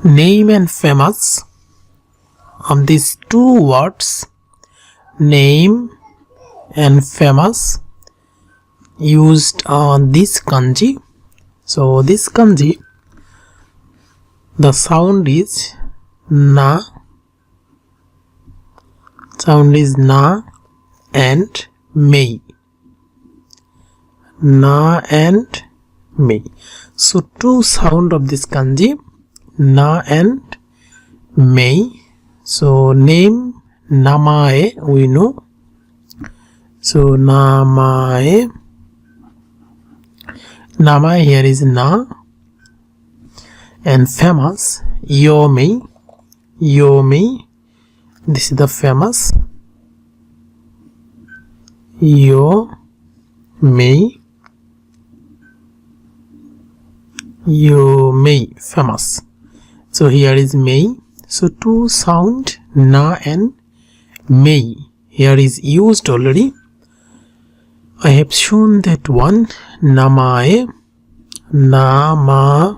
Name and famous. These two words, name and famous, used on this kanji. So this kanji, the sound is na. Sound is na and mei. Na and mei. So two sound of this kanji, na and mei. So name, namae, we know. So namae. Namae here is na. And famous, yomei. Yomei. This is the famous. Yomei. Yomei, famous. So here is mei. So two sound, na and mei, here is used already. I have shown that one, namae, namae.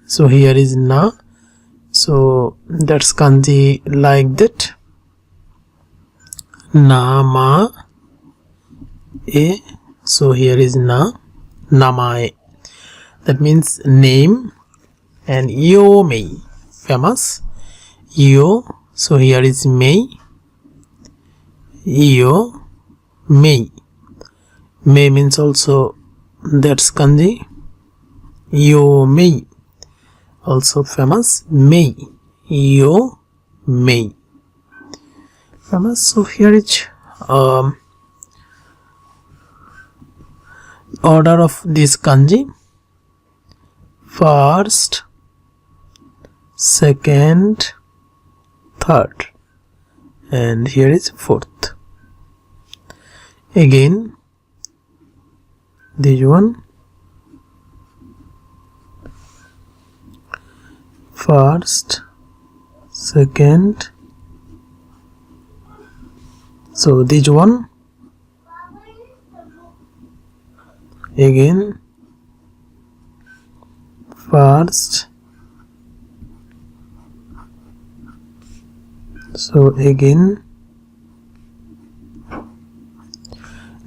So here is na. So that's kanji like that. Namae. So here is na, namae. That means name. And yomei, famous. Yo, so here is mei. Yo, mei. Mei means also that's kanji. Yomei, also famous. Mei, yo, mei, famous. So here is order of this kanji. First, second, third, and here is fourth. Again this one, first, second, so this one, again first, so again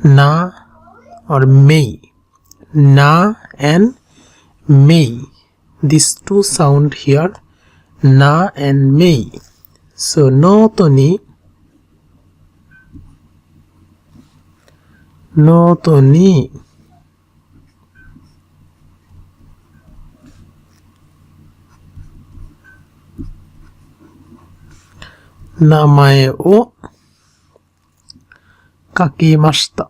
na or mei. Na and mei, these two sound here, na and mei. So no to ni, no to ni. Namae o kakimashita.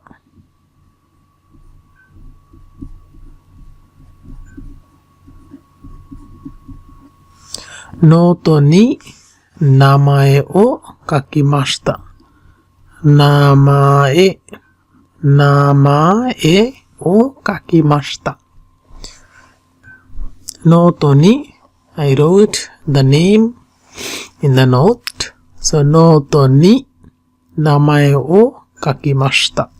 Note ni namae o kakimashita. Namae, namae o kakimashita. Note ni, I wrote the name in the note. So note ni namae o kakimashita.